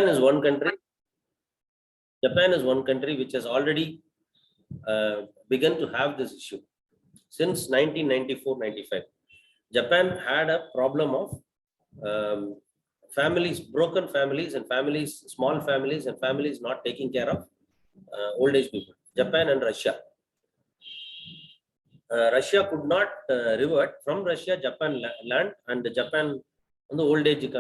is one country. Japan is one country which has already begun to have this issue since 1994-95. Japan had a problem of families, broken families, and families, small families, and families not taking care of old age people. Japan and Russia. Russia could not revert. From Russia, Japan land, and Japan on the old age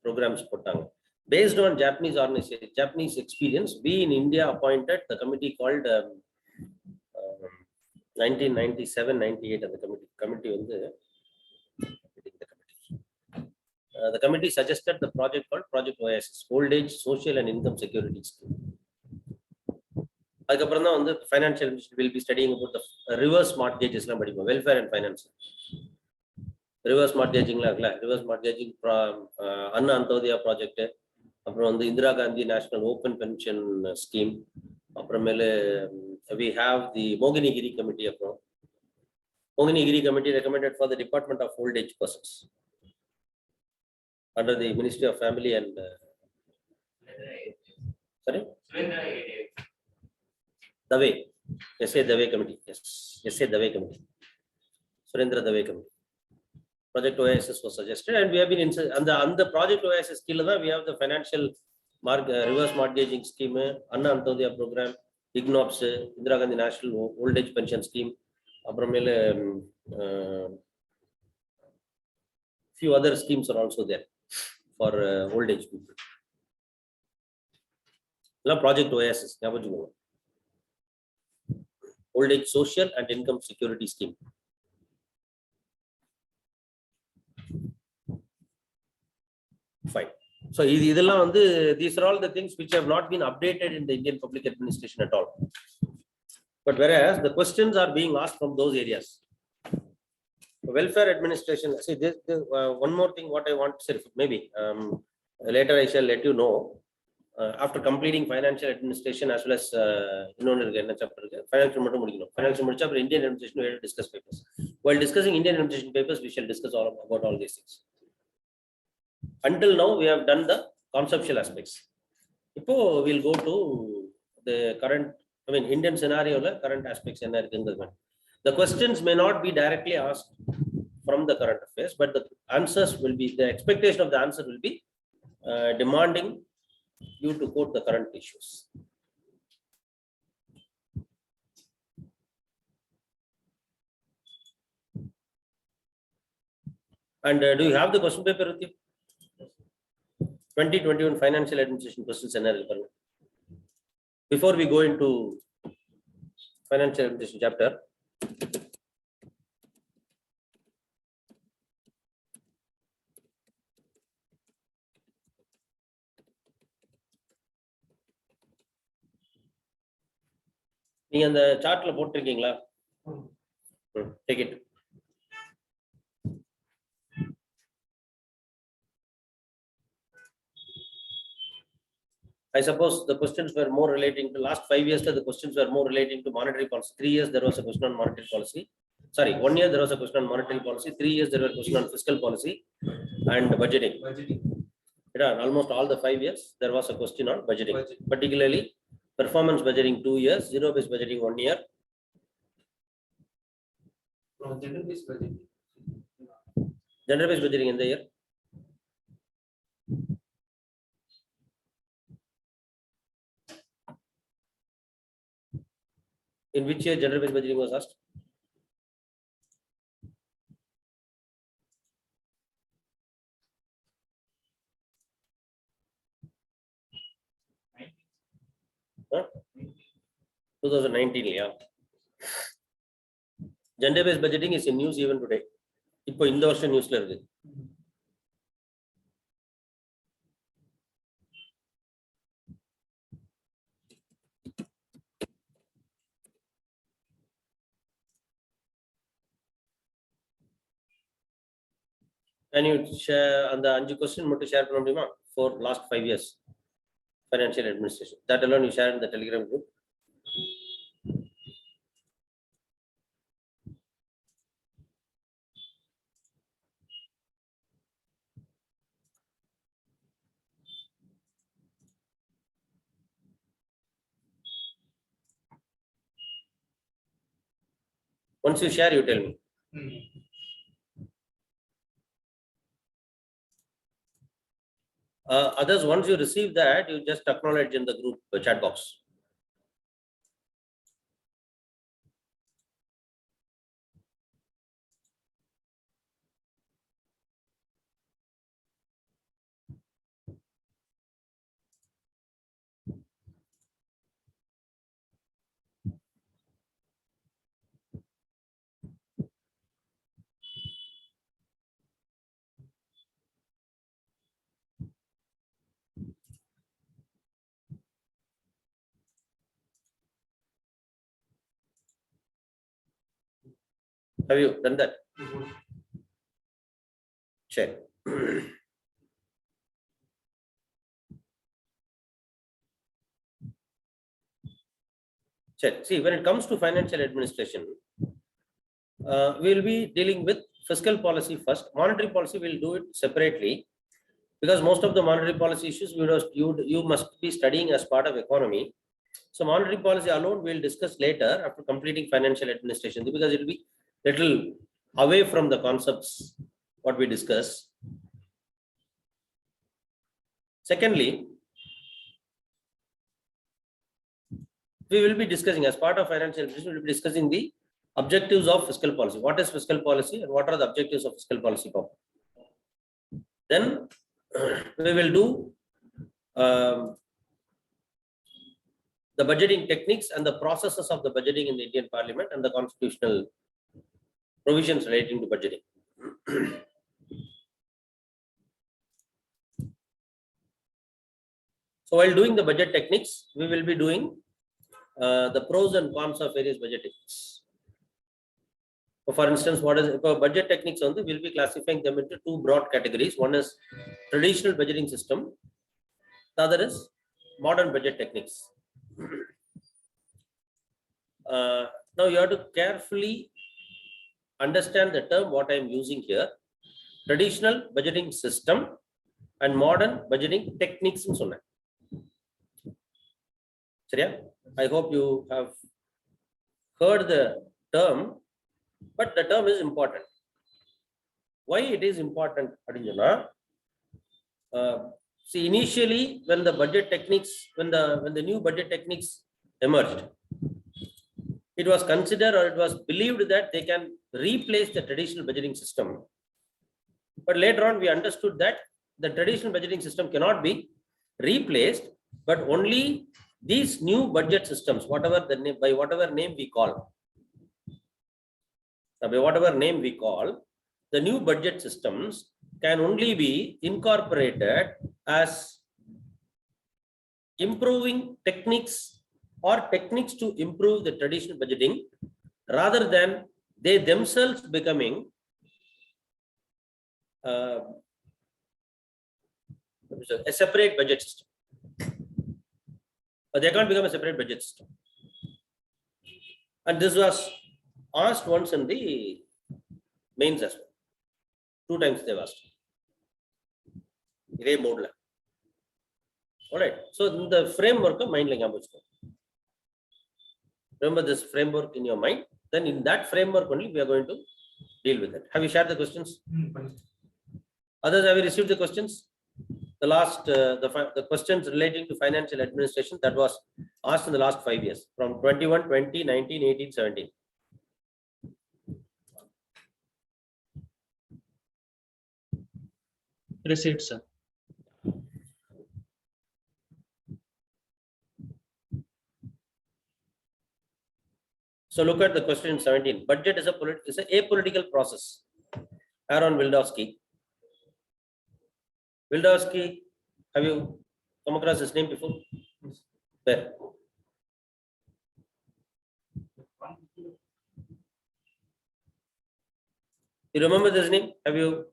programs potang. Based on Japanese organization, Japanese experience, we in India appointed the committee called 1997-98, and the committee on the committee suggested the project called Project IAS, Old Age Social and Income Security Scheme. The financial will be studying about the reverse mortgages, welfare and finance. Reverse mortgaging, reverse mortgaging Anna Antodaya project, the Indira Gandhi National Open Pension Scheme. We have the Moginigiri Committee. Moginigiri Committee recommended for the Department of Old Age Persons under the Ministry of Family and sorry? Dave. S.A. Dave Committee. Yes. S.A. Dave Committee. Surendra Dave Committee. Project OASS was suggested, and we have been on the Project OASS skill. We have the financial reverse mortgaging scheme, Anna Antodaya program, IGNOPS, Indira Gandhi National Old Age Pension Scheme, few other schemes are also there for old age people. Project OASS, Old Age Social and Income Security Scheme. Fine. So these are all the things which have not been updated in the Indian public administration at all. But whereas the questions are being asked from those areas. Welfare administration. See, one more thing what I want to say, maybe later I shall let you know. After completing financial administration as well as financial Indian administration, we will discuss papers. While discussing Indian administration papers, we shall discuss about all these things. Until now, we have done the conceptual aspects. Now we'll go to the current, Indian scenario, current aspects. The questions may not be directly asked from the current affairs, but the answers will be, the expectation of the answer will be demanding you to quote the current issues. And do you have the question paper with you? 2021 Financial Administration questions scenario. Before we go into Financial Administration chapter, நீங்க அந்த சார்ட்ல போட்டுருக்கீங்களா? Take it. I suppose the questions were more relating to last 5 years. The questions were more relating to monetary policy. 3 years there was a question on monetary policy. Sorry, 1 year there was a question on monetary policy. 3 years there was a question on fiscal policy and budgeting. Almost all the 5 years there was a question on budgeting. Particularly performance budgeting 2 years, zero-based budgeting 1 year. General-based budgeting. General-based budgeting in the year. In which year general-based budgeting was asked? Huh? 2019, yeah. Gender-based budgeting is in news even today. Ipo in the version news la irukku. Can you share on the 5 question mottu share panna mudiyuma for last 5 years financial administration? That alone you share in the Telegram group. Once you share, you tell me. Others, once you receive that, you just acknowledge in the group chat box. Have you done that? Share. Check. See, when it comes to financial administration, we will be dealing with fiscal policy first. Monetary policy, we'll do it separately because most of the monetary policy issues you must be studying as part of economy. So monetary policy alone we'll discuss later after completing financial administration because it will be little away from the concepts what we discuss. Secondly, we will be discussing as part of financial administration, we will be discussing the objectives of fiscal policy. What is fiscal policy and what are the objectives of fiscal policy? Then we will do the budgeting techniques and the processes of the budgeting in the Indian Parliament and the constitutional provisions relating to budgeting. So while doing the budget techniques, we will be doing the pros and cons of various budget techniques. So for instance, what is budget techniques on the, we'll be classifying them into two broad categories. One is traditional budgeting system. The other is modern budget techniques. Now you have to carefully understand the term what I am using here. Traditional budgeting system and modern budgeting techniques. I hope you have heard the term, but the term is important. Why it is important? See, initially when the budget techniques, when the new budget techniques emerged, it was considered or it was believed that they can replace the traditional budgeting system. But later on we understood that the traditional budgeting system cannot be replaced, but only these new budget systems, whatever the name, by whatever name we call, the new budget systems can only be incorporated as improving techniques or techniques to improve the traditional budgeting rather than they themselves becoming a separate budget system. They can't become a separate budget system. And this was asked once in the mains as well. 2 times they asked. All right. So in the framework of mind language. Remember this framework in your mind. Then in that framework only we are going to deal with it. Have you shared the questions? Others, have you received the questions? The last, the questions relating to financial administration that was asked in the last 5 years from 21, 20, 19, 18, 17. Received, sir. So look at the question 17. Budget is a apolitical process. Aaron Wildowski. Wildowski, have you come across his name before? Where? You remember this name? Have you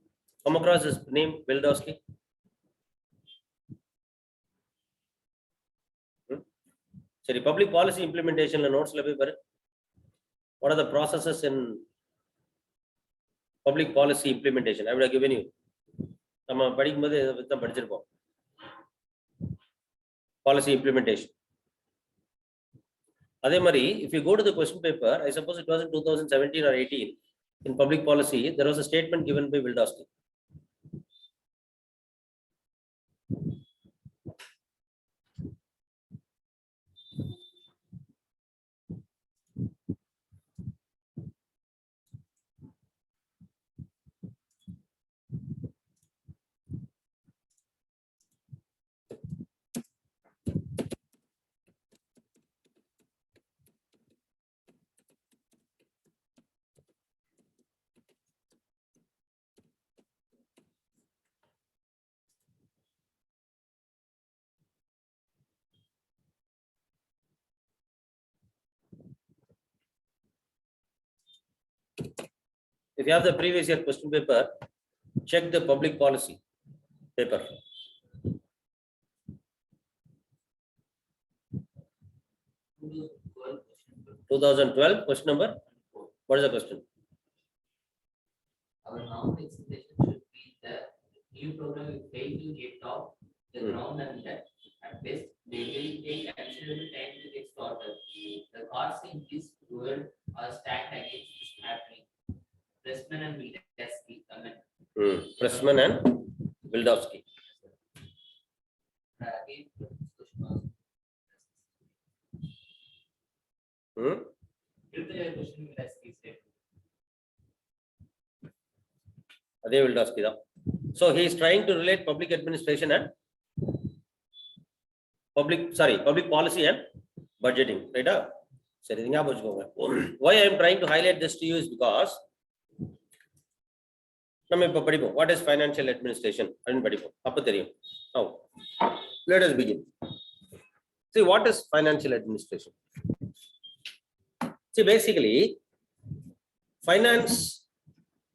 come across his name, Wildowski? So public policy implementation notes. What are the processes in public policy implementation? I would have given you. Policy implementation. Adhe mari, if you go to the question paper, I suppose it was in 2017 or 18, in public policy, there was a statement given by Wildowski. If you have the previous year question paper, check the public policy paper. 2012 question number. What is the question? Our noun expression should be the new program will fail to get off the ground and that at best they will take considerable time to get started. The costs in this world are stacked against this happening. Pressman and Wildowski comment. Pressman and Wildowski. Again, question was. If the question Wildowski said. Adhe Wildowski da. So he is trying to relate public administration and public policy and budgeting, right? Why I am trying to highlight this to you is because what is financial administration? Now, let us begin. See, what is financial administration? See, basically, finance,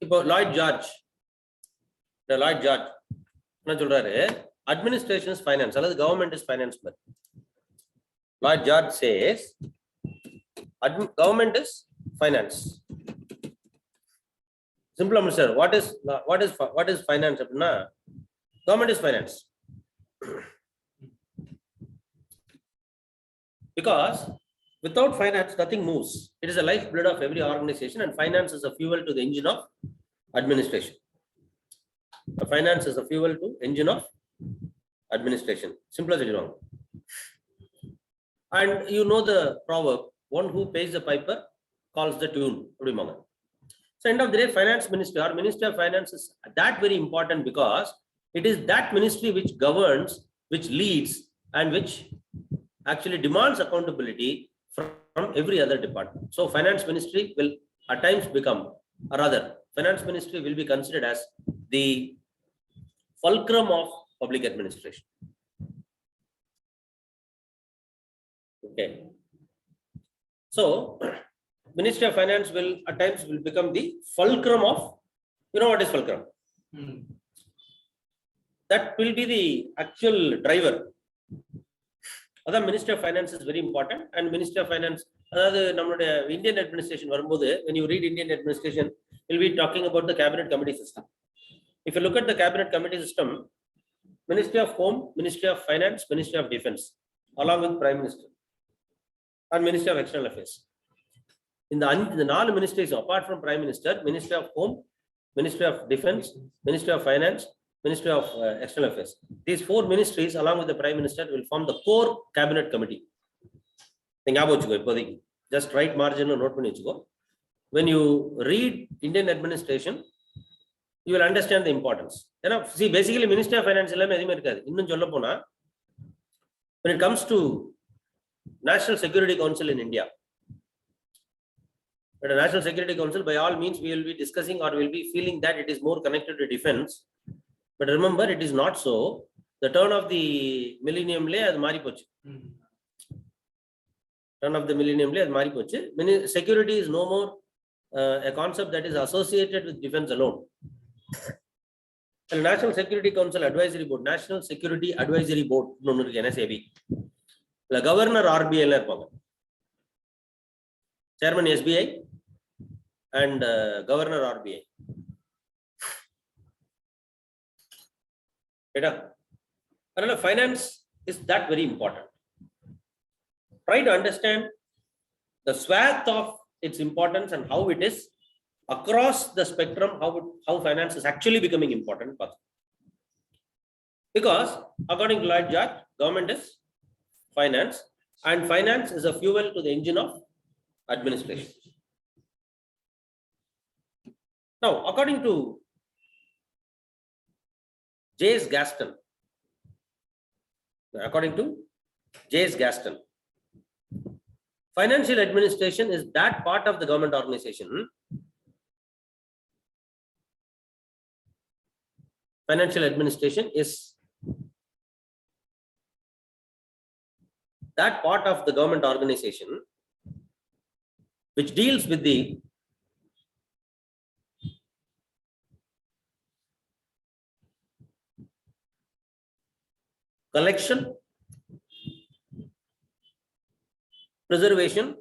Lloyd George, administration is finance, the government is finance. Lloyd George says, government is finance. Simple answer. What is finance? Government is finance. Because without finance, nothing moves. It is a lifeblood of every organization, and finance is a fuel to the engine of administration. The finance is a fuel to engine of administration. Simple as it is. And you know the proverb, one who pays the piper calls the tune. So end of the day, finance ministry or ministry of finance is that very important because it is that ministry which governs, which leads, and which actually demands accountability from every other department. So finance ministry will at times become, or rather, finance ministry will be considered as the fulcrum of public administration. Okay. So Ministry of Finance will at times will become the fulcrum of, you know what is fulcrum? That will be the actual driver. Other Ministry of Finance is very important, and Ministry of Finance, Indian administration, when you read Indian administration, we'll be talking about the cabinet committee system. If you look at the cabinet committee system, Ministry of Home, Ministry of Finance, Ministry of Defense, along with Prime Minister, and Ministry of External Affairs. In the 4 ministries, apart from Prime Minister, Ministry of Home, Ministry of Defense, Ministry of Finance, Ministry of External Affairs. These 4 ministries, along with the Prime Minister, will form the core cabinet committee. Just write margin or note. When you read Indian administration, you will understand the importance. See, basically, Ministry of Finance, when it comes to National Security Council in India, but a National Security Council, by all means, we will be discussing or will be feeling that it is more connected to defense. But remember, it is not so. The turn of the millennium lay as Maripoche. Turn of the millennium lay as Maripoche. Security is no more a concept that is associated with defense alone. The National Security Council Advisory Board, National Security Advisory Board, NSAB. The Governor RBI, Chairman SBI, and Governor RBI. Finance is that very important. Try to understand the swath of its importance and how it is across the spectrum, how finance is actually becoming important. Because according to Lloyd George, government is finance, and finance is a fuel to the engine of administration. Now, according to J.S. Gaston, financial administration is that part of the government organization. Financial administration is that part of the government organization which deals with the collection, preservation,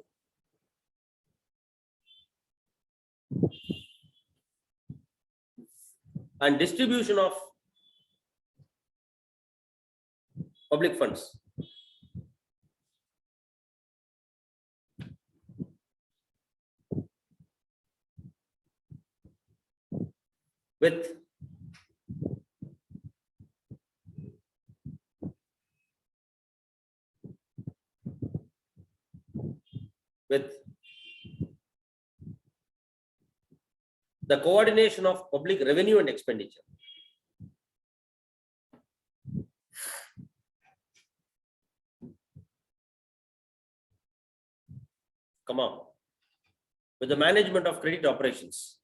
and distribution of public funds. With the coordination of public revenue and expenditure. Come on. With the management of credit operations.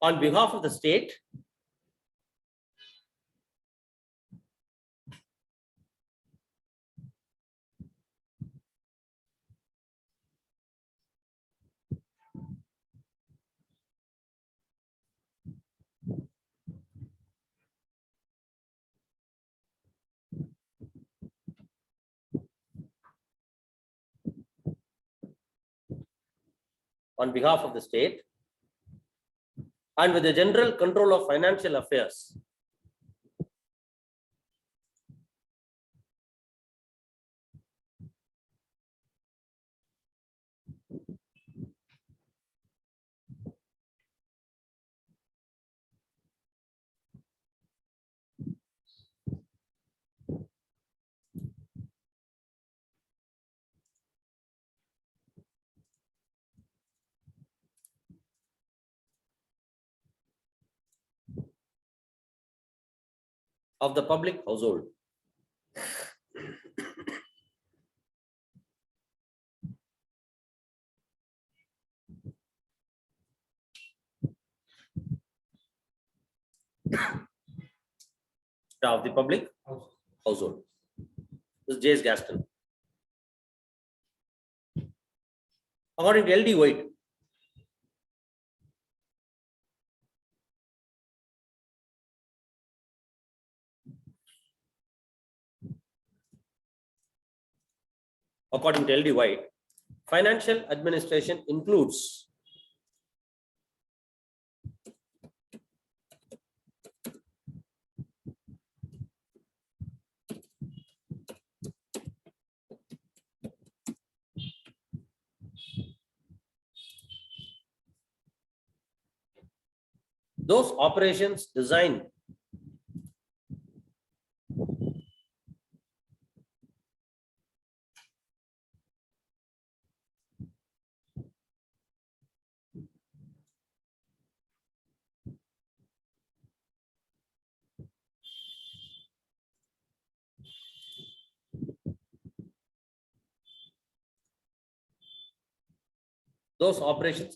On behalf of the state, and with the general control of financial affairs. Of the public household. Of the public household. This is J.S. Gaston. According to L.D. White, financial administration includes those operations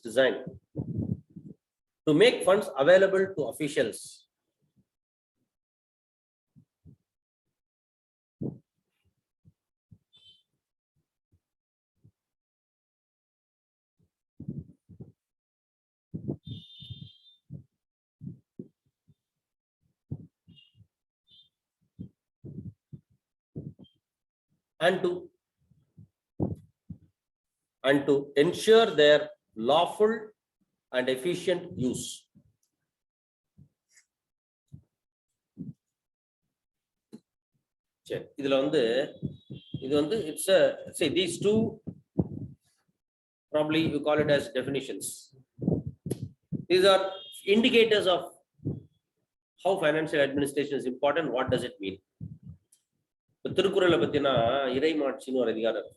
designed to make funds available to officials and to and to ensure their lawful and efficient use. சரி, இதுல வந்து it's a see these two probably you call it as definitions. These are indicators of how financial administration is important. What does it mean? திருக்குறளை பத்தினா இறைமாட்சின்னு ஒரு அதிகாரம்.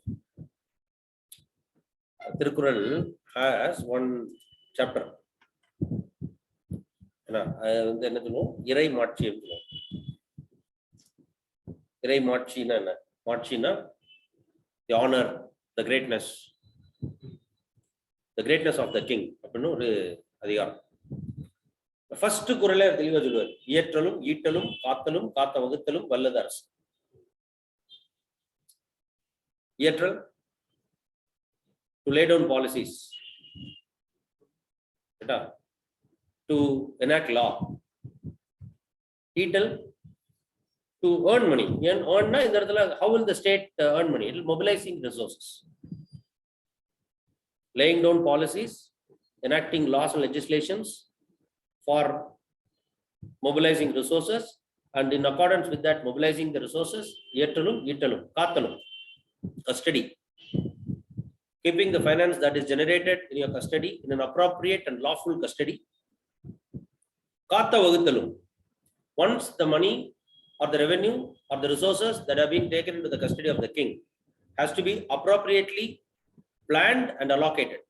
Thirukkural has one chapter. என்ன சொல்லுவோம்? இறைமாட்சி. இறைமாட்சினா என்ன? மாட்சினா the honor, the greatness of the king அப்படின்னு ஒரு அதிகாரம். First குறளை தெளிவா சொல்லுவார். இயற்றலும் ஈட்டலும் காத்தலும் காத்த வகுத்தலும் வல்லது அரசு. இயற்றல், to lay down policies, to enact law. ஈட்டல், to earn money. Earn இந்த இடத்துல how will the state earn money? It will mobilizing resources. Laying down policies, enacting laws and legislations for mobilizing resources, and in accordance with that mobilizing the resources, இயற்றலும் ஈட்டலும் காத்தலும், custody, keeping the finance that is generated in your custody in an appropriate and lawful custody. காத்த வகுத்தலும், once the money or the revenue or the resources that have been taken into the custody of the king has to be appropriately planned and allocated.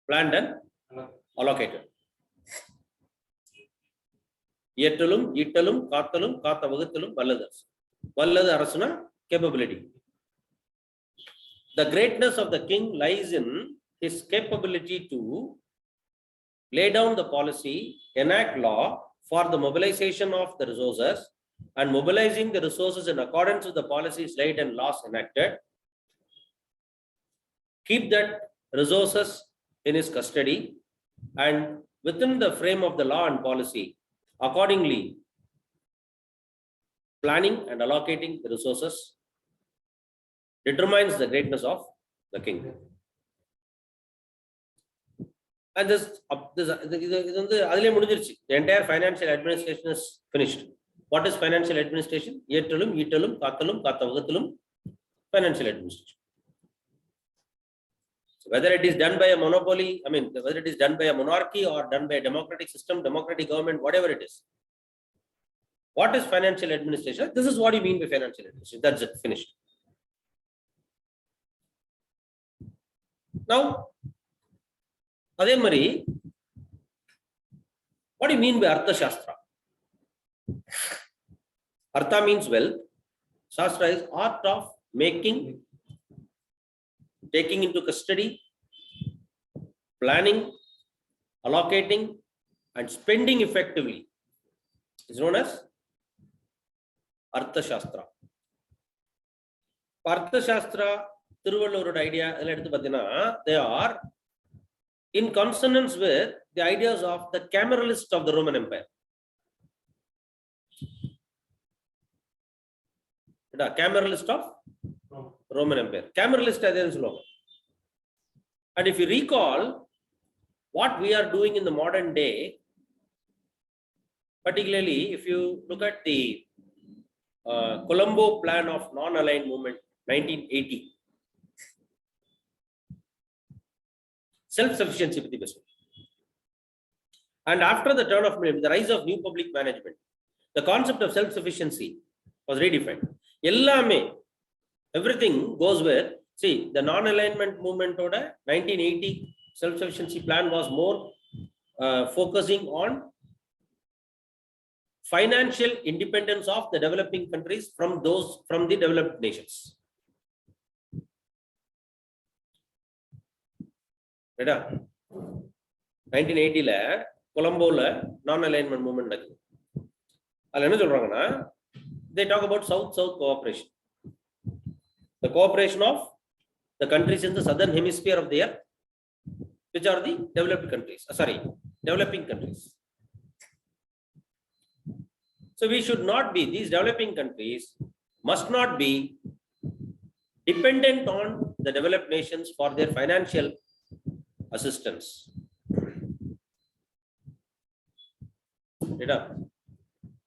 Planned and allocated. இயற்றலும் ஈட்டலும் காத்தலும் காத்த வகுத்தலும் வல்லது அரசு. வல்லது அரசுனா capability. The greatness of the king lies in his capability to lay down the policy, enact law for the mobilization of the resources, and mobilizing the resources in accordance with the policies laid and laws enacted. Keep that resources in his custody, and within the frame of the law and policy, accordingly planning and allocating the resources determines the greatness of the king. And this adile mudinjiruchu. The entire financial administration is finished. What is financial administration? Iyetralum eetalum kaathalum kaatha vagathalum financial administration. So whether it is done by a monopoly, whether it is done by a monarchy or done by a democratic system, democratic government, whatever it is. What is financial administration? This is what you mean by financial administration. That's it, finished. Now, adhe mari, what do you mean by Artha Shastra? Artha means wealth. Shastra is art of making, taking into custody, planning, allocating, and spending effectively. Is known as Artha Shastra. Artha Shastra, Thiruvalluvar idea, they are in consonance with the ideas of the cameralists of the Roman Empire. The cameralist of Roman Empire. Cameralist is slogan. And if you recall what we are doing in the modern day, particularly if you look at the Colombo plan of non-aligned movement 1980, self-sufficiency. And after the turn of the rise of new public management, the concept of self-sufficiency was redefined. Everything goes with, see, the non-alignment movement order 1980 self-sufficiency plan was more focusing on financial independence of the developing countries from the developed nations. Right? 1980 la Colombo la non-alignment movement நடக்குது. அதுல என்ன சொல்றாங்கன்னா, they talk about South-South cooperation. The cooperation of the countries in the southern hemisphere of the earth, which are the developed countries. Developing countries. So we should not be, these developing countries must not be dependent on the developed nations for their financial assistance.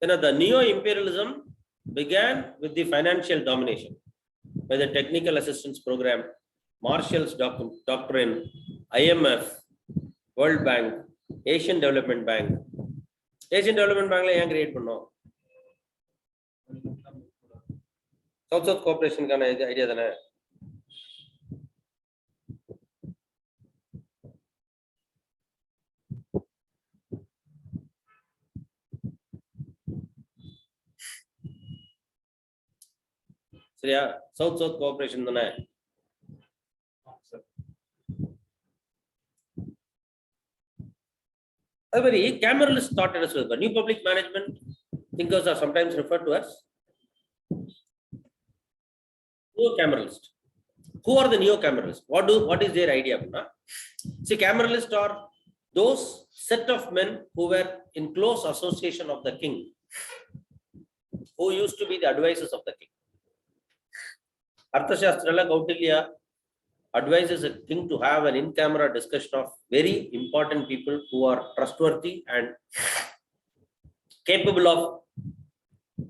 Then the neo-imperialism began with the financial domination by the technical assistance program, Marshall's doctrine, IMF, World Bank, Asian Development Bank. Asian Development Bank la create pannom. South cooperation kana idea thana. சரியா? South cooperation thana. A very cameralist thought as well. New public management thinkers are sometimes referred to as neo-cameralist. Who are the neo-cameralists? What is their idea? See, cameralists are those set of men who were in close association of the king, who used to be the advisors of the king. Arthashastra Kautilya advises a king to have an in-camera discussion of very important people who are trustworthy and capable of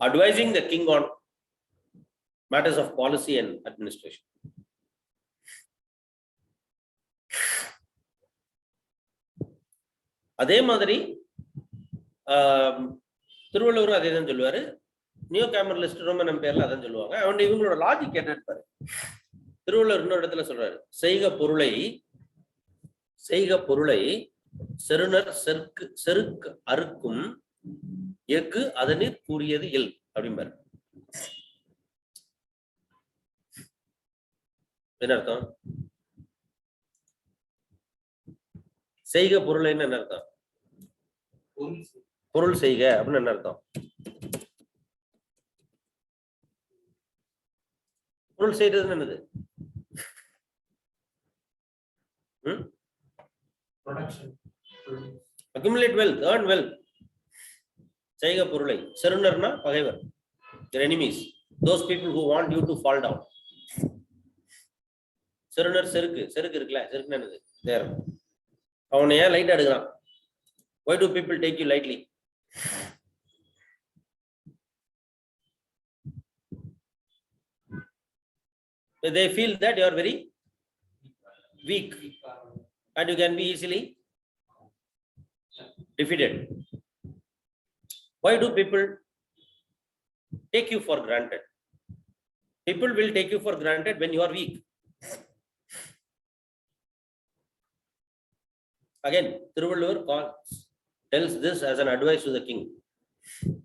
advising the king on matters of policy and administration. அதே மாதிரி திருவள்ளுவர் அதே தான் சொல்லுவாரு. Neo கேமரலிஸ்ட் ரொம்ப நம்ம பேர்ல அதான் சொல்லுவாங்க. அவன் இவங்களோட லாஜிக் என்ன இருப்பாரு? திருவள்ளுவர் இன்னொரு இடத்துல சொல்றாரு, செய்க பொருளை செருணர் செருக்கு அறுக்கும் எஃகு அதனிற் கூறியது இல் அப்படிம்பாரு. என்ன அர்த்தம்? செய்க பொருளைன்னு என்ன அர்த்தம்? பொருள் செய்க அப்படின்னு என்ன அர்த்தம்? பொருள் செய்யறதுன்னு என்னது? Accumulate wealth, earn wealth. செய்க பொருளை. செருணர்னா பகைவர், your enemies, those people who want you to fall down. செருணர் செருக்கு இருக்குல்ல, செருக்குன்னு என்னது? தேர். அவனை ஏன் லைட்டா எடுக்கிறான்? Why do people take you lightly? They feel that you are very weak and you can be easily defeated. Why do people take you for granted? People will take you for granted when you are weak. Again, Thiruvalluvar tells this as an advice to the king.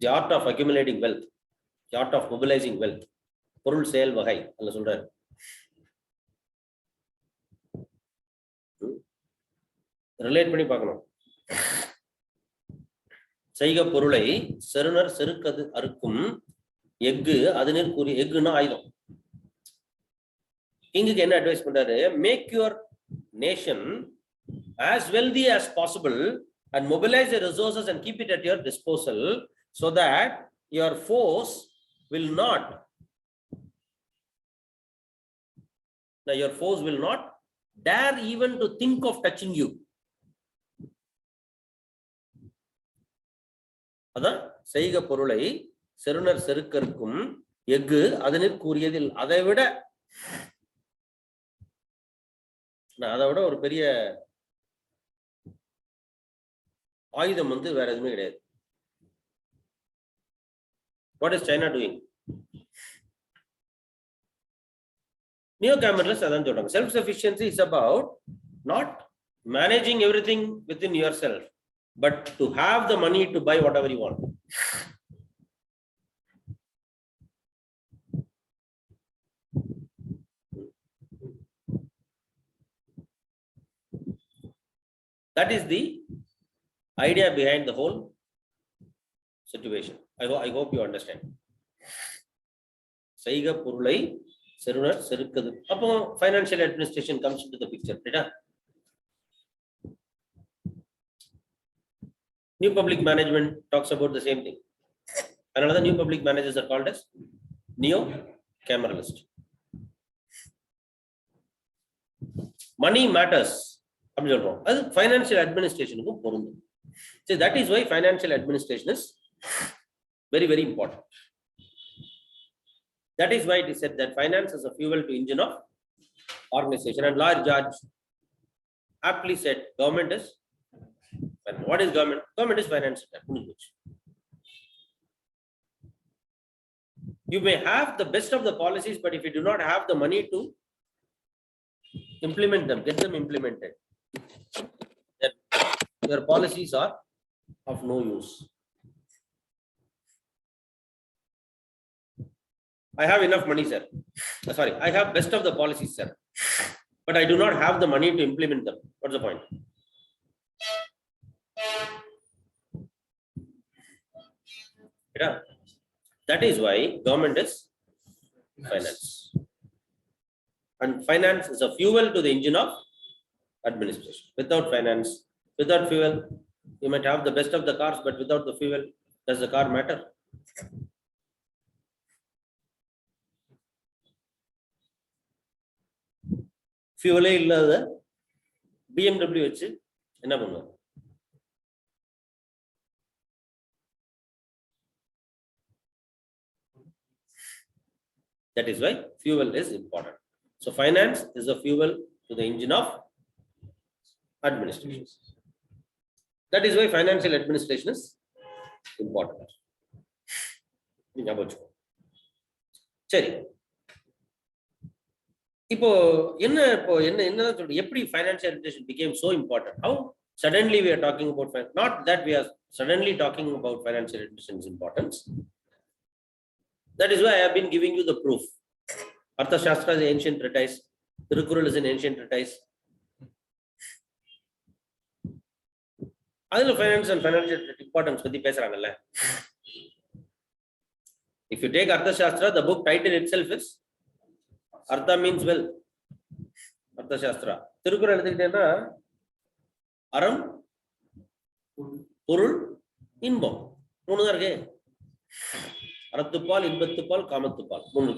The art of accumulating wealth, the art of mobilizing wealth. பொருள் செயல் வகை அல்ல சொல்றாரு. Relate பண்ணி பார்க்கணும். செய்க பொருளை செருணர் செருக்கது அறுக்கும் எஃகு அதனிற் கூறி, எஃகுன்னா ஆயுதம். கிங்குக்கு என்ன அட்வைஸ் பண்றாரு? Make your nation as wealthy as possible and mobilize the resources and keep it at your disposal so that your foes will not dare even to think of touching you. அதான் செய்க பொருளை செருணர் செருக்கருக்கும் எஃகு அதனிற் கூறியதில். அதை விட ஒரு பெரிய ஆயுதம் வேற எதுவுமே கிடையாது. What is China doing? Neo-cameralists அதான் சொல்றாங்க. Self-sufficiency is about not managing everything within yourself, but to have the money to buy whatever you want. That is the idea behind the whole situation. I hope you understand. செய்க பொருளை செருணர் செருக்கது. அப்போ financial administration comes into the picture. Right? New public management talks about the same thing. Another new public managers are called as neo-cameralist. Money matters. That's financial administration. So that is why financial administration is very, very important. That is why it is said that finance is a fuel to engine of organization. And large judge aptly said, government is. What is government? Government is finance. You may have the best of the policies, but if you do not have the money to implement them, get them implemented, then your policies are of no use. I have enough money, sir. Sorry, I have best of the policies, sir, but I do not have the money to implement them. What's the point? Yeah. That is why government is finance. And finance is a fuel to the engine of administration. Without finance, without fuel, you might have the best of the cars, but without the fuel, does the car matter? Fuel இல்லாத BMW வச்சு என்ன பண்ணுவோம்? That is why fuel is important. So finance is a fuel to the engine of administration. That is why financial administration is important. சரி, இப்போ என்ன சொல்றது, எப்படி financial administration became so important? How suddenly we are talking about not that we are suddenly talking about financial administration's importance. That is why I have been giving you the proof. Arthashastra is an ancient treatise. Tirukkural is an ancient treatise. Adil finance and financial importance பத்தி பேசுறாங்கல்ல. If you take Arthashastra, the book title itself is Artha means well. Arthashastra. Tirukkural எடுத்துக்கிட்டேன்னா அறம், பொருள், இன்பம். மூணு தான் இருக்கு. அறத்துப்பால், இன்பத்துப்பால், காமத்துப்பால். மூணு.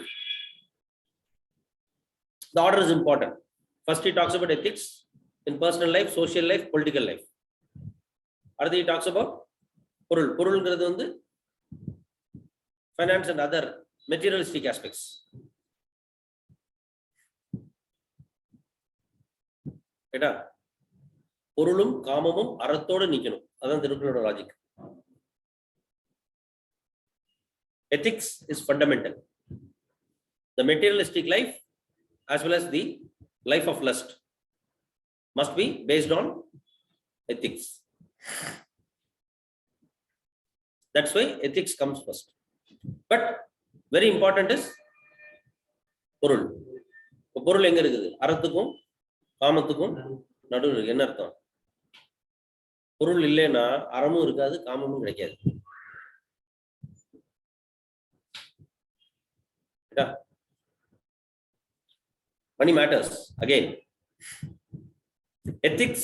The order is important. First, he talks about ethics in personal life, social life, political life. அடுத்து, he talks about பொருள். பொருள்ங்கிறது வந்து finance and other materialistic aspects. கேட்டா பொருளும் காமமும் அறத்தோடு நிக்கணும். அதான் திருக்குறளோட logic. Ethics is fundamental. The materialistic life as well as the life of lust must be based on ethics. That's why ethics comes first. But very important is பொருள். பொருள் எங்க இருக்குது? அறத்துக்கும் காமத்துக்கும் நடுவில் என்ன அர்த்தம்? பொருள் இல்லைன்னா அறமும் இருக்காது, காமமும் கிடைக்காது. Money matters. Again, ethics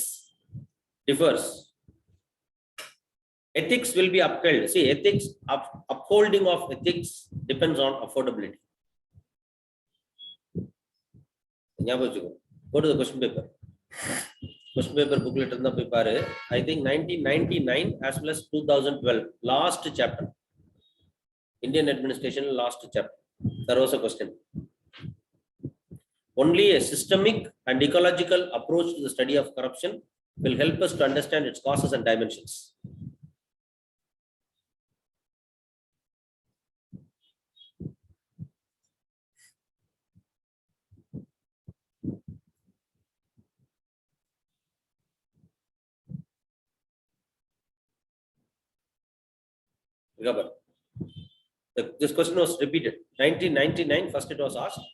differs. Ethics will be upheld. See, ethics, upholding of ethics depends on affordability. Go to the question paper. Question paper booklet in the paper. I think 1999 as well as 2012. Last chapter. Indian administration last chapter. There was a question. Only a systemic and ecological approach to the study of corruption will help us to understand its causes and dimensions. This question was repeated. 1999, first it was asked,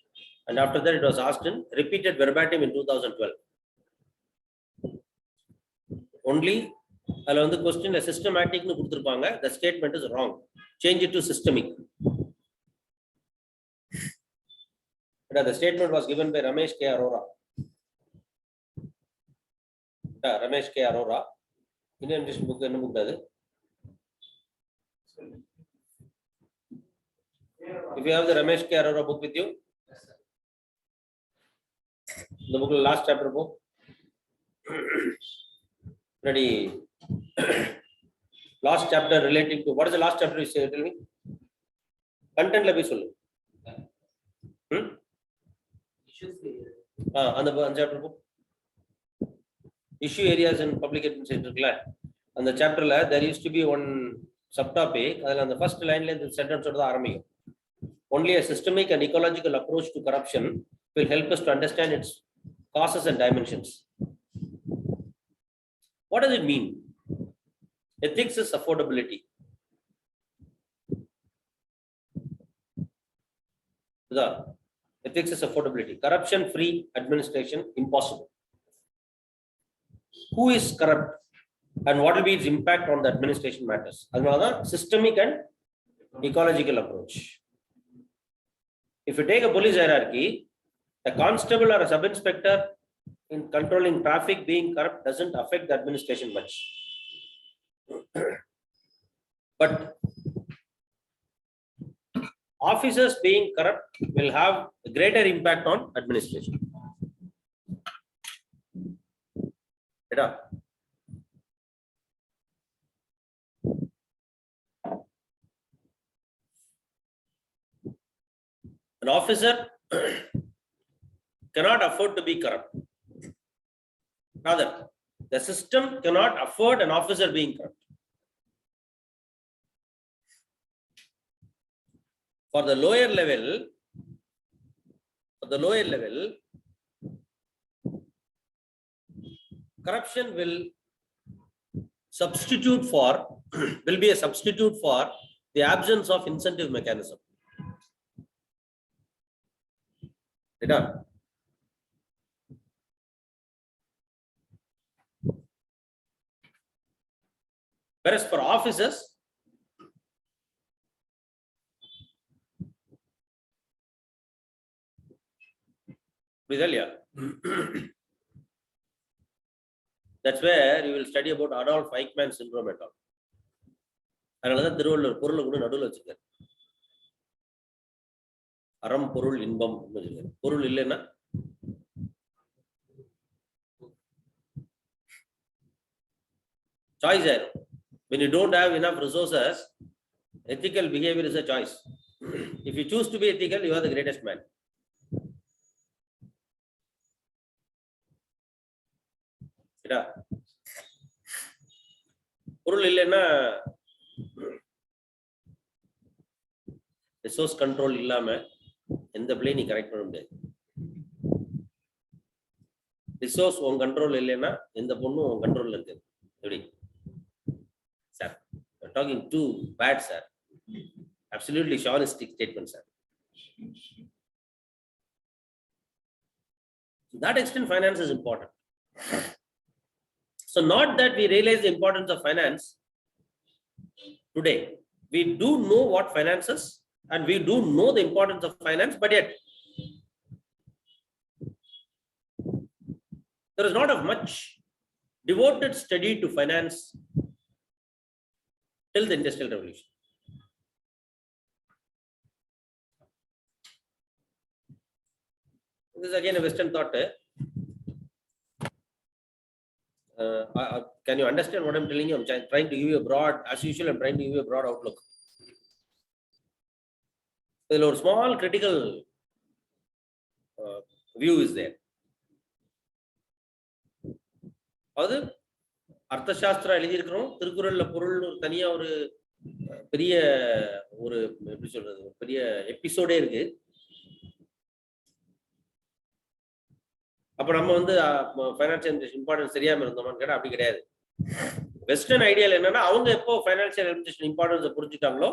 and after that it was asked in repeated verbatim in 2012. Only the question is systematic. The statement is wrong. Change it to systemic. The statement was given by Ramesh K. Arora. Ramesh K. Arora. Indian book book. If you have the Ramesh K. Arora book with you, Yes, sir. the book last chapter book. Ready. Last chapter relating to what is the last chapter you say? Tell me. Content level. Issues here. On the chapter book. Issue areas in public administration. On the chapter there used to be one subtopic. On the first line the sentence of the army. Only a systemic and ecological approach to corruption will help us to understand its causes and dimensions. What does it mean? Ethics is affordability. The ethics is affordability. Corruption-free administration impossible. Who is corrupt and what will be its impact on the administration matters? Another systemic and ecological approach. If you take a police hierarchy, a constable or a sub-inspector in controlling traffic being corrupt doesn't affect the administration much. But officers being corrupt will have a greater impact on administration. An officer cannot afford to be corrupt. Rather, the system cannot afford an officer being corrupt. For the lower level, corruption will be a substitute for the absence of incentive mechanism. Whereas for officers, that's where you will study about Adolf Eichmann syndrome at all. Another Aram Purul Inbam. Purul Illena. Choice there. When you don't have enough resources, ethical behavior is a choice. If you choose to be ethical, you are the greatest man. Resource control illama in the plane correct resource on control illena in the ponnu control irukku. Sir, you're talking too bad, sir. Absolutely chauvinistic statement, sir. To that extent, finance is important. So not that we realize the importance of finance today. We do know what finance is and we do know the importance of finance, but yet there is not of much devoted study to finance till the Industrial Revolution. This is again a Western thought. Can you understand what I'm telling you? I'm trying to give you a broad, as usual, I'm trying to give you a broad outlook. A small critical view is there. அது அர்த்தசாஸ்திரம் எழுதியிருக்கிறோம். திருக்குறள்ல பொருள் ஒரு தனியா ஒரு பெரிய ஒரு எப்படி சொல்றது பெரிய எபிசோடே இருக்கு. அப்ப நம்ம வந்து ஃபைனான்சியல் இம்பார்ட்டன்ஸ் தெரியாம இருந்தோம்னு கேட்டா அப்படி கிடையாது. வெஸ்டர்ன் ஐடியால என்னன்னா அவங்க எப்போ ஃபைனான்சியல் அட்மினிஸ்ட்ரேஷன் இம்பார்ட்டன்ஸை புரிஞ்சுட்டாங்களோ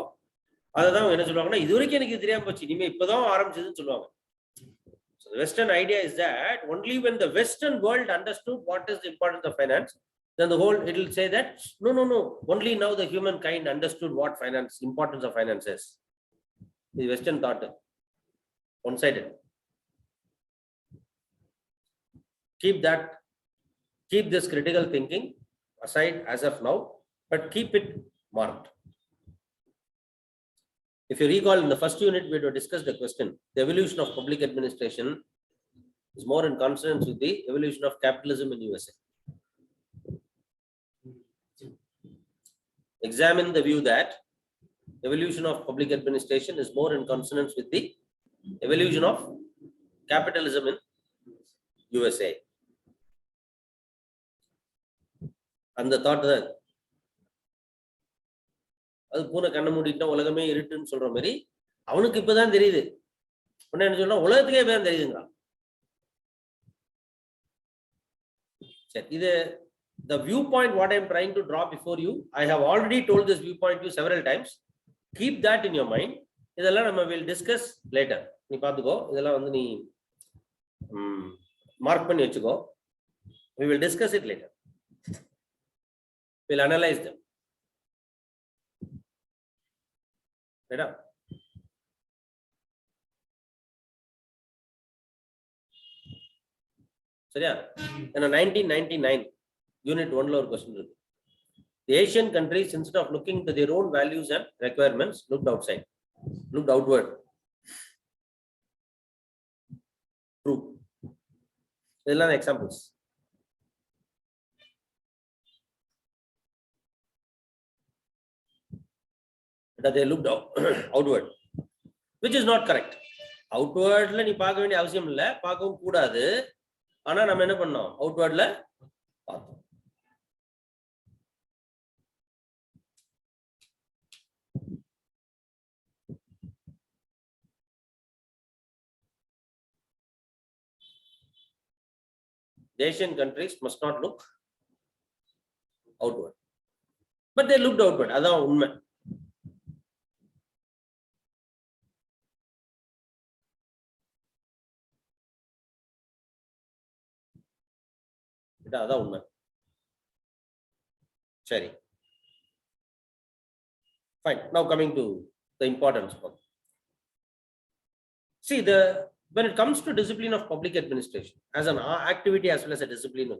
அதை தான் என்ன சொல்லுவாங்கன்னா இது வரைக்கும் எனக்கு தெரியாம போச்சு இனிமே இப்பதான் ஆரம்பிச்சதுன்னு சொல்லுவாங்க. So the Western idea is that only when the Western world understood what is the importance of finance, then the whole it will say that no, only now the humankind understood what importance of finance is. The Western thought one-sided. Keep this critical thinking aside as of now, but keep it marked. If you recall, in the first unit, we had discussed the question, the evolution of public administration is more in consonance with the evolution of capitalism in USA. Examine the view that evolution of public administration is more in consonance with the evolution of capitalism in USA. And the thought that அது பூனை கண்ண மூடிட்டா உலகமே இருட்டுன்னு சொல்ற மாதிரி அவனுக்கு இப்பதான் தெரியுது. என்ன சொன்னா உலகத்துக்கே இப்பதான் தெரியுதுங்கிறான். சரி, இது the viewpoint what I am trying to draw before you. I have already told this viewpoint to you several times. Keep that in your mind. இதெல்லாம் நம்ம will discuss later. நீ பாத்துக்கோ, இதெல்லாம் வந்து நீ மார்க் பண்ணி வச்சுக்கோ. We will discuss it later. We'll analyze them. Right? சரியா? In 1999 unit 1 la or question irukku. The Asian countries, instead of looking to their own values and requirements, looked outside, looked outward. True. These are examples. That they looked outward, which is not correct. Outward la nee paaka vendiya avasiyam illa, paakavum koodadu. ஆனா நம்ம என்ன பண்ணோம்? அவுட்வர்ட்ல பார்த்தோம். Asian countries must not look outward, but they looked outward. அதான் உண்மை. அதான் உண்மை. சரி, fine. Now coming to the importance of, see, when it comes to discipline of public administration as an activity as well as a discipline,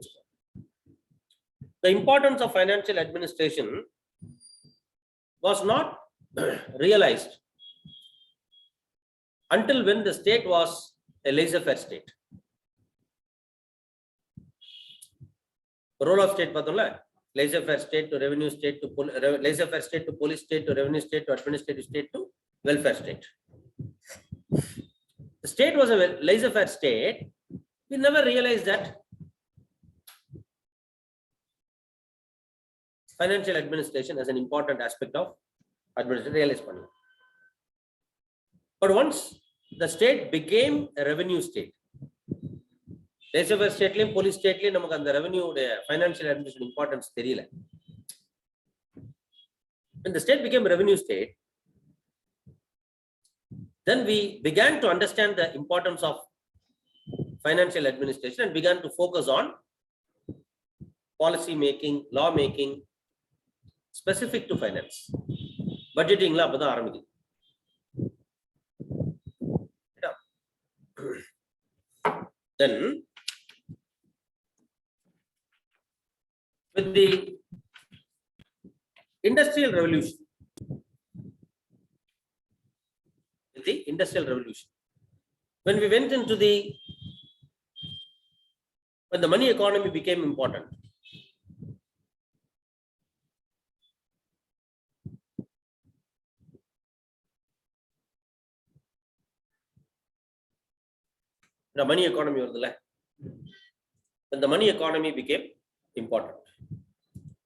the importance of financial administration was not realized until when the state was a laissez-faire state. Role of state பார்த்தோம்ல, laissez-faire state to revenue state to laissez-faire state to police state to revenue state to administrative state to welfare state. The state was a laissez-faire state. We never realized that financial administration as an important aspect of administration. Realize பண்ணு. But once the state became a revenue state, laissez-faire ஸ்டேட்லயும் police ஸ்டேட்லயும் நமக்கு அந்த ரெவென்யூட financial administration importance தெரியல. When the state became a revenue state, then we began to understand the importance of financial administration and began to focus on policy making, law making specific to finance. Budgeting la அப்பதான் ஆரம்பிக்குது. Then with the industrial revolution, when we went into when the money economy became important, the money economy வருதுல, when the money economy became important,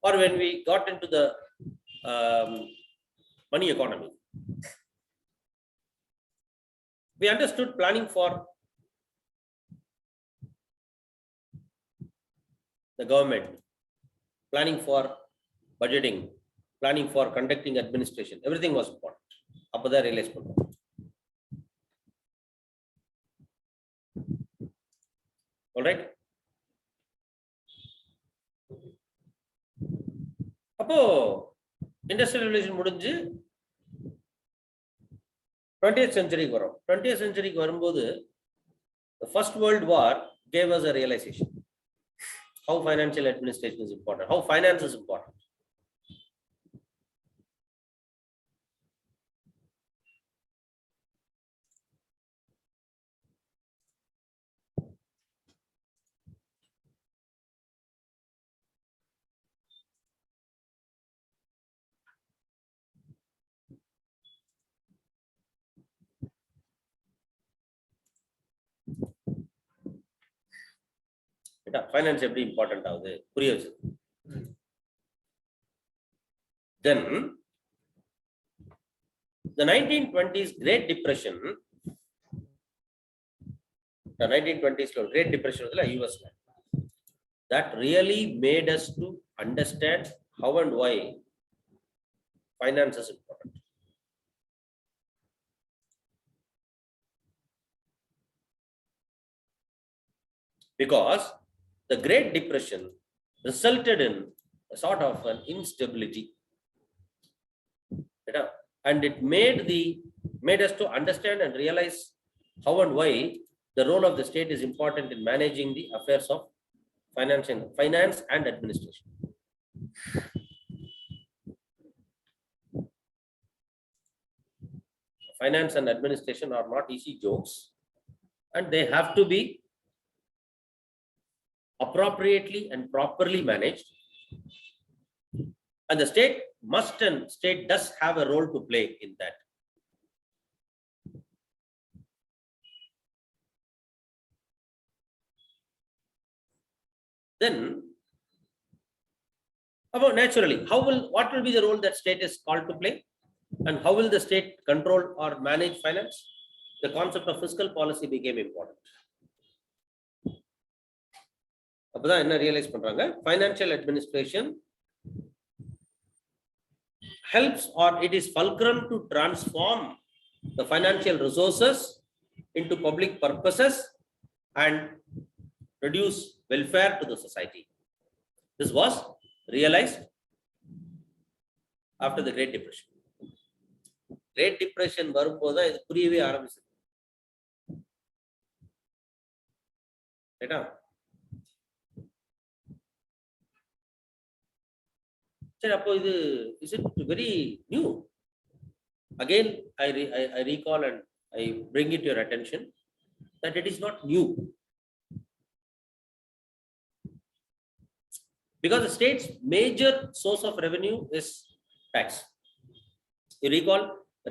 or when we got into the money economy, we understood planning for the government, planning for budgeting, planning for conducting administration, everything was important. அப்பதான் realize பண்ணோம். All right. அப்போ industrial revolution முடிஞ்சு 20th century வரும். 20th century வரும்போது the first world war gave us a realization how financial administration is important, how finance is important. finance எப்படி important ஆகுது புரிய வச்சது. Then the 1920s Great Depression, the 1920s Great Depression was like US land. That really made us to understand how and why finance is important. Because the Great Depression resulted in a sort of an instability. And it made us to understand and realize how and why the role of the state is important in managing the affairs of finance and administration. Finance and administration are not easy jokes, and they have to be appropriately and properly managed. And the state must and state does have a role to play in that. Then, about naturally, what will be the role that state is called to play, and how will the state control or manage finance? The concept of fiscal policy became important. அப்பதான் என்ன realise பண்றாங்க, financial administration helps, or it is fulcrum to transform the financial resources into public purposes and produce welfare to the society. This was realized after the Great Depression. Great Depression வரும்போது இது புரியவே ஆரம்பிச்சது. ரைட்டா? சரி, அப்போ இது is it very new? Again, I recall and I bring it to your attention that it is not new. Because the state's major source of revenue is tax. You recall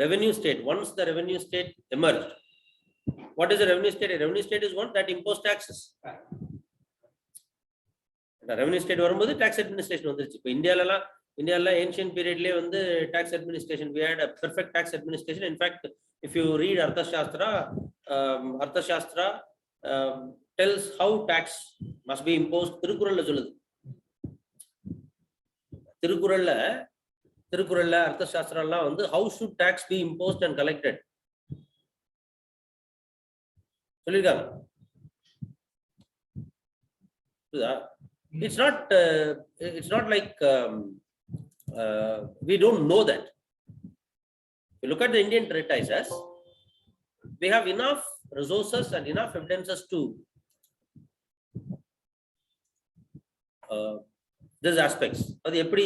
revenue state, once the revenue state emerged. What is a revenue state? A revenue state is one that imposes taxes. The revenue state வரும்போது tax administration வந்துருச்சு. இப்போ இந்தியால ancient periodலயே வந்து tax administration, we had a perfect tax administration. In fact, if you read Arthashastra tells how tax must be imposed. திருக்குறள்ல சொல்லுது. திருக்குறள்ல அர்த்தசாஸ்திரம்லாம் வந்து how should tax be imposed and collected சொல்லிருக்காங்க. It's not like we don't know that. If you look at the Indian treatises, we have enough resources and enough evidences to these aspects. அது எப்படி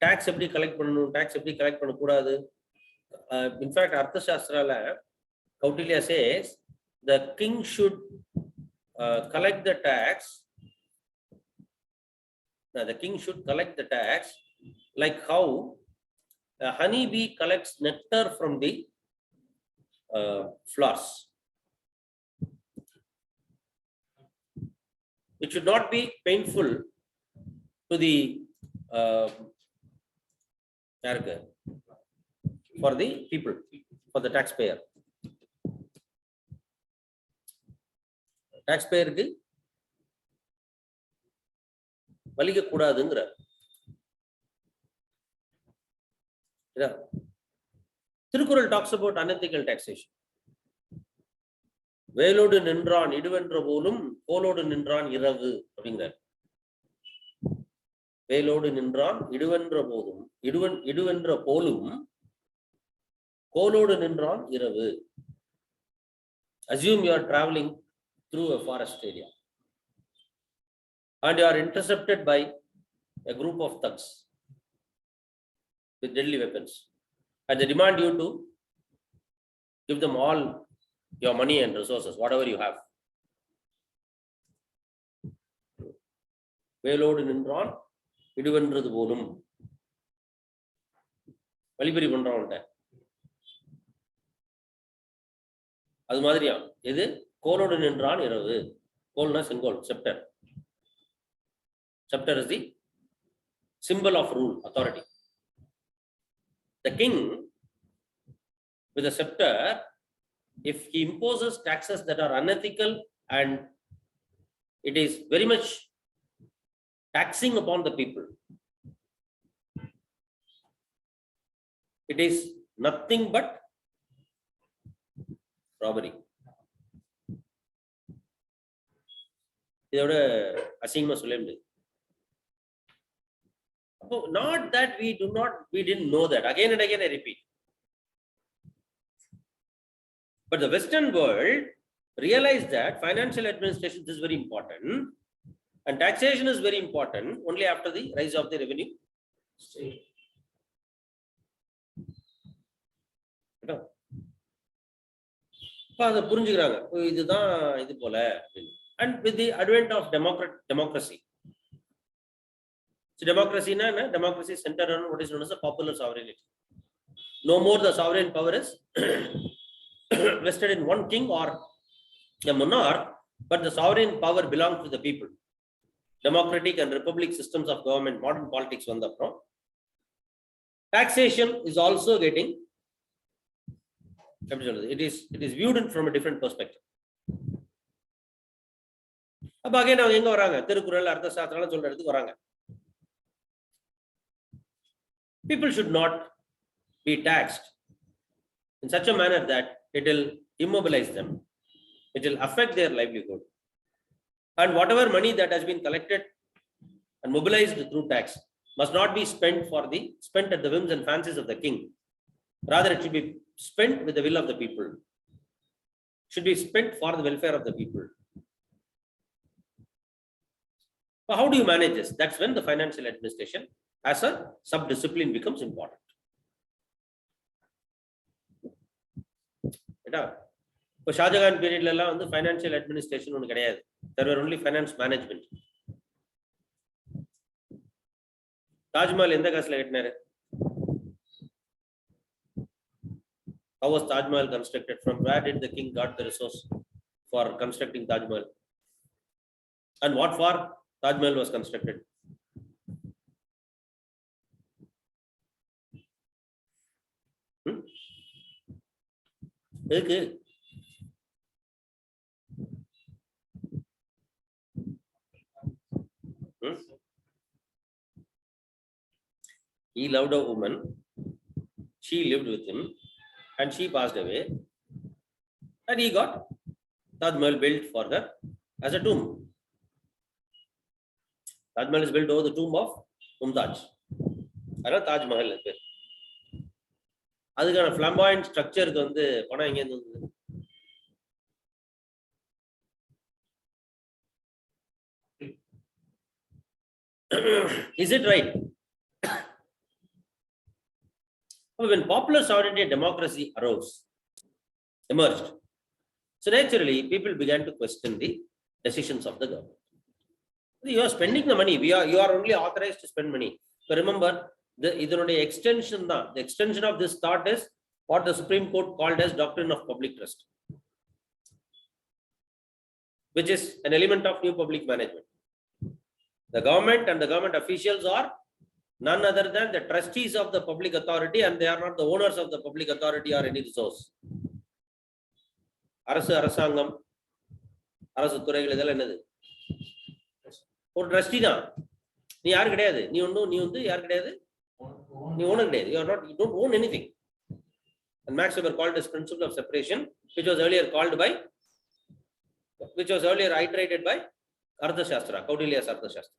tax எப்படி collect பண்ணணும், tax எப்படி collect பண்ணக்கூடாது. In fact, அர்த்தசாஸ்திரால Kautilya says the king should collect the tax. The king should collect the tax like how a honeybee collects nectar from the flowers. It should not be painful to the for the people, for the taxpayer. Taxpayer க்கு வலிக்க கூடாதுங்கற. Thirukkural talks about unethical taxation. வேலோடு நின்றான் இடுவென்ற போலும் கோலோடு நின்றான் இரவு அப்படிங்கிறார். வேலோடு நின்றான் இடுவென்ற போதும் இடுவென்ற போலும் கோலோடு நின்றான் இரவு. Assume you are traveling through a forest area and you are intercepted by a group of thugs with deadly weapons, and they demand you to give them all your money and resources, whatever you have. வேலோடு நின்றான் இடுவென்றது போலும் வழிபறி பண்றவன்ட்ட அது மாதிரியா. எது கோலோடு நின்றான் இரவு, கோல்னா செங்கோல், sceptre. Scepter is the symbol of rule, authority. The king with a scepter, if he imposes taxes that are unethical and it is very much taxing upon the people, it is nothing but robbery. Not that we didn't know that. Again and again I repeat. But the Western world realized that financial administration is very important and taxation is very important only after the rise of the revenue state. And with the advent of democracy. So democracy is centered on what is known as the popular sovereignty. No more the sovereign power is vested in one king or a monarch, but the sovereign power belongs to the people. Democratic and republic systems of government, modern politics on the front. Taxation is also getting, it is viewed from a different perspective. Again, people should not be taxed in such a manner that it will immobilize them. It will affect their livelihood. And whatever money that has been collected and mobilized through tax must not be spent at the whims and fancies of the king. Rather, it should be spent with the will of the people. Should be spent for the welfare of the people. But how do you manage this? That's when the financial administration as a sub-discipline becomes important. For Shah Jahan period, the financial administration, there were only finance management. Taj Mahal in the how was Taj Mahal constructed? From where did the king got the resource for constructing Taj Mahal? And what for Taj Mahal was constructed? Okay. He loved a woman, she lived with him, and she passed away, and he got Taj Mahal built for her as a tomb. Taj Mahal is built over the tomb of Mumtaz. I know Taj Mahal. அதுக்கான flamboyant structure பணம் எங்க இருந்து? Is it right? When popular sovereignty and democracy emerged, so naturally people began to question the decisions of the government. You are spending the money. You are only authorized to spend money. So remember, the extension of this thought is what the Supreme Court called as doctrine of public trust, which is an element of new public management. The government and the government officials are none other than the trustees of the public authority, and they are not the owners of the public authority or any resource. அரசு அரசாங்கம் அரசு துறைகள் இதெல்லாம் என்னது? ஒரு trustee தான். நீ யாரு கிடையாது. நீ யாரு கிடையாது. நீ ஓனர் கிடையாது. You don't own anything. And Max Weber called this principle of separation, which was earlier iterated by Arthashastra, Kaudilya's Arthashastra.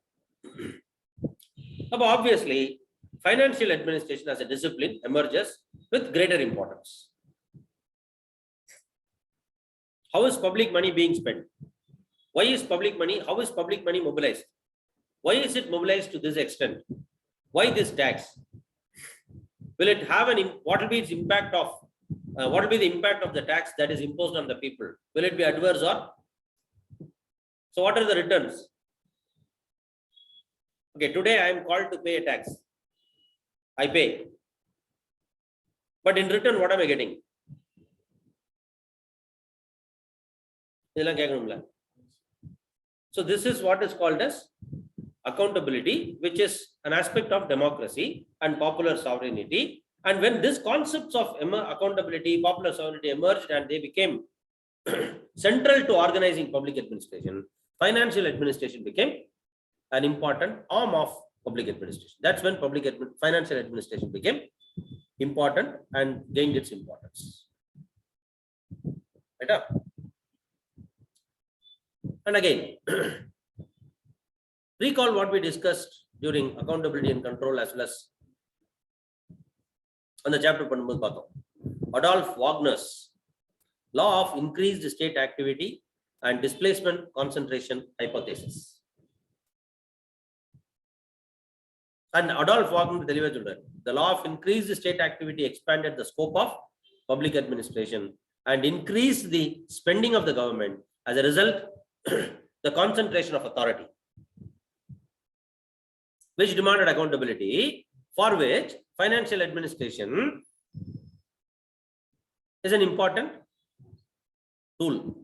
Obviously, financial administration as a discipline emerges with greater importance. How is public money being spent? Why is public money? How is public money mobilized? Why is it mobilized to this extent? Why this tax? Will it have what will be its impact of? What will be the impact of the tax that is imposed on the people? Will it be adverse or? So, what are the returns? Okay, today I am called to pay a tax. I pay. But in return, what am I getting? So this is what is called as accountability, which is an aspect of democracy and popular sovereignty. And when these concepts of accountability, popular sovereignty emerged and they became central to organizing public administration, financial administration became an important arm of public administration. That's when financial administration became important and gained its importance. Right? And again, recall what we discussed during accountability and control as well as on the chapter Adolf Wagner's law of increased state activity and displacement concentration hypothesis. And Adolf Wagner delivered the law of increased state activity expanded the scope of public administration and increased the spending of the government. As a result, the concentration of authority, which demanded accountability, for which financial administration is an important tool.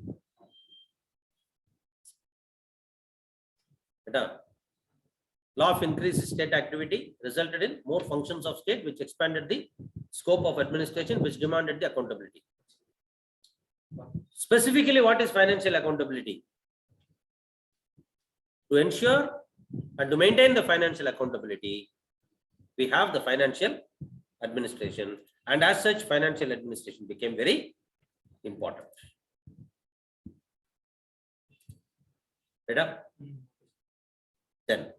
Law of increased state activity resulted in more functions of state, which expanded the scope of administration, which demanded the accountability. Specifically, what is financial accountability? To ensure and to maintain the financial accountability, we have the financial administration, and as such, financial administration became very important. Right up? Then,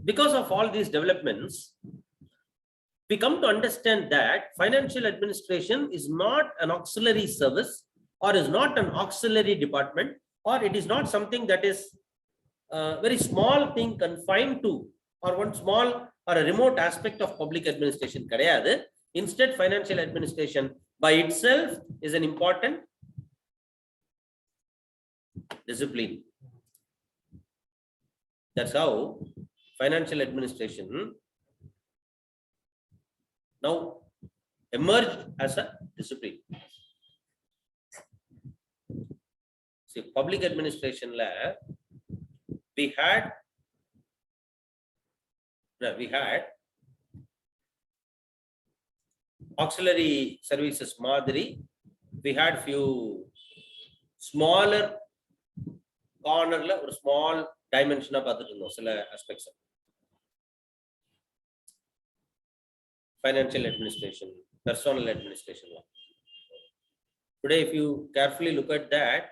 because of all these developments, we come to understand that financial administration is not an auxiliary service, or is not an auxiliary department, or it is not something that is a very small thing confined to, or one small or a remote aspect of public administration. Instead, financial administration by itself is an important discipline. That's how financial administration now emerged as a discipline. See, public administration lab, we had auxiliary services Madri. We had few smaller corner or small dimension of other aspects of financial administration, personal administration. Today, if you carefully look at that,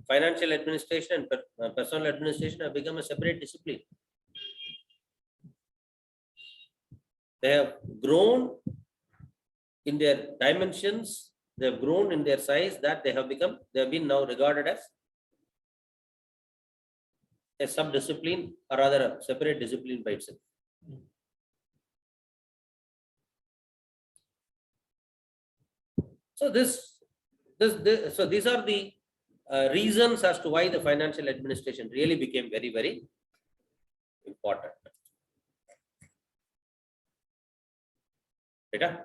financial administration and personal administration have become a separate discipline. They have grown in their dimensions, they have grown in their size, that they have been now regarded as a sub-discipline, or rather a separate discipline by itself. So so these are the reasons as to why the financial administration really became very, very important. Right?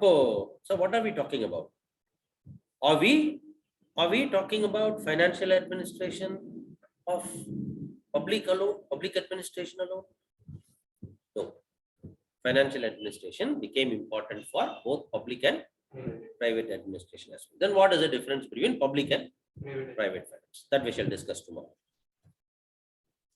So what are we talking about? Are we talking about financial administration of public alone, public administration alone? No. Financial administration became important for both public and private administration as well. Then what is the difference between public and private finance? That we shall discuss tomorrow.